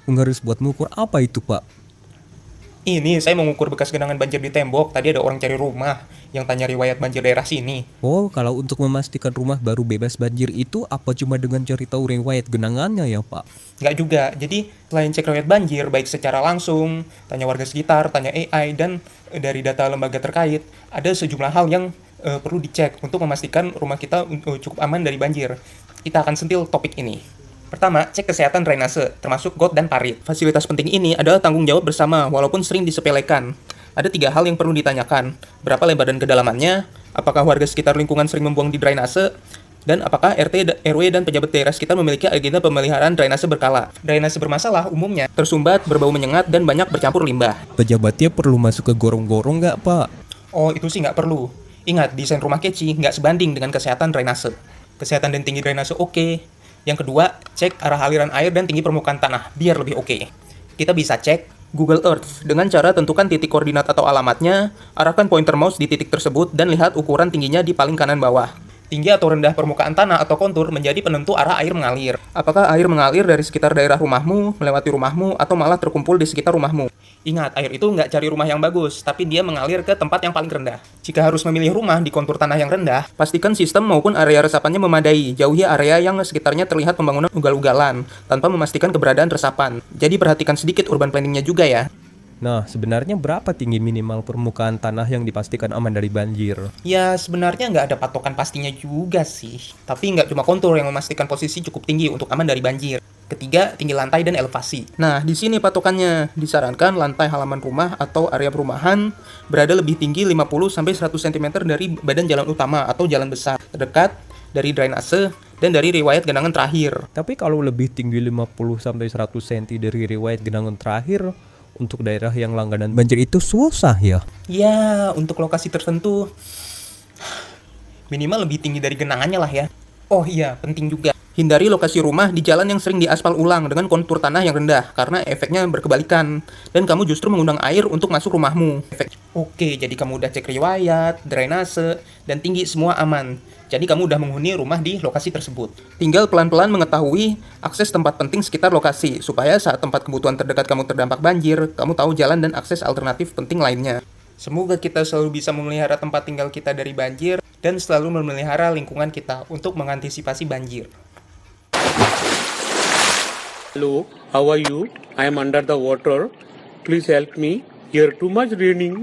Penggaris buat mengukur apa itu, Pak? Ini saya mengukur bekas genangan banjir di tembok. Tadi ada orang cari rumah yang tanya riwayat banjir daerah sini. Oh, kalau untuk memastikan rumah baru bebas banjir itu apa cuma dengan cari tahu riwayat genangannya ya, Pak? Nggak juga. Jadi selain cek riwayat banjir, baik secara langsung, tanya warga sekitar, tanya AI, dan dari data lembaga terkait, ada sejumlah hal yang perlu dicek untuk memastikan rumah kita cukup aman dari banjir. Kita akan sentil topik ini. Pertama, cek kesehatan drainase, termasuk got dan parit. Fasilitas penting ini adalah tanggung jawab bersama, walaupun sering disepelekan. Ada 3 hal yang perlu ditanyakan. Berapa lebar dan kedalamannya? Apakah warga sekitar lingkungan sering membuang di drainase? Dan apakah RT, RW, dan pejabat daerah sekitar memiliki agenda pemeliharaan drainase berkala? Drainase bermasalah umumnya tersumbat, berbau menyengat, dan banyak bercampur limbah. Pejabatnya perlu masuk ke gorong-gorong nggak, Pak? Oh, itu sih nggak perlu. Ingat, desain rumah keci nggak sebanding dengan kesehatan drainase. Kesehatan dan tinggi drainase oke. Yang kedua, cek arah aliran air dan tinggi permukaan tanah, biar lebih oke. Kita bisa cek Google Earth dengan cara tentukan titik koordinat atau alamatnya, arahkan pointer mouse di titik tersebut, dan lihat ukuran tingginya di paling kanan bawah. Tinggi atau rendah permukaan tanah atau kontur menjadi penentu arah air mengalir. Apakah air mengalir dari sekitar daerah rumahmu, melewati rumahmu, atau malah terkumpul di sekitar rumahmu? Ingat, air itu nggak cari rumah yang bagus, tapi dia mengalir ke tempat yang paling rendah. Jika harus memilih rumah di kontur tanah yang rendah, pastikan sistem maupun area resapannya memadai. Jauhi area yang sekitarnya terlihat pembangunan ugal-ugalan, tanpa memastikan keberadaan resapan. Jadi perhatikan sedikit urban planningnya juga ya. Nah, sebenarnya berapa tinggi minimal permukaan tanah yang dipastikan aman dari banjir? Ya, sebenarnya nggak ada patokan pastinya juga sih. Tapi nggak cuma kontur yang memastikan posisi cukup tinggi untuk aman dari banjir. Ketiga, tinggi lantai dan elevasi. Nah, di sini patokannya. Disarankan lantai halaman rumah atau area perumahan berada lebih tinggi 50-100 cm dari badan jalan utama atau jalan besar, terdekat dari drainase, dan dari riwayat genangan terakhir. Tapi kalau lebih tinggi 50-100 cm dari riwayat genangan terakhir, untuk daerah yang langganan banjir itu susah ya? Ya, untuk lokasi tertentu, minimal lebih tinggi dari genangannya lah ya. Oh iya, penting juga. Hindari lokasi rumah di jalan yang sering diaspal ulang dengan kontur tanah yang rendah, karena efeknya berkebalikan. Dan kamu justru mengundang air untuk masuk rumahmu. Oke, jadi kamu udah cek riwayat, drainase, dan tinggi semua aman. Jadi kamu udah menghuni rumah di lokasi tersebut. Tinggal pelan-pelan mengetahui akses tempat penting sekitar lokasi, supaya saat tempat kebutuhan terdekat kamu terdampak banjir, kamu tahu jalan dan akses alternatif penting lainnya. Semoga kita selalu bisa memelihara tempat tinggal kita dari banjir, dan selalu memelihara lingkungan kita untuk mengantisipasi banjir. Hello, how are you? I am under the water. Please help me. Here too much raining.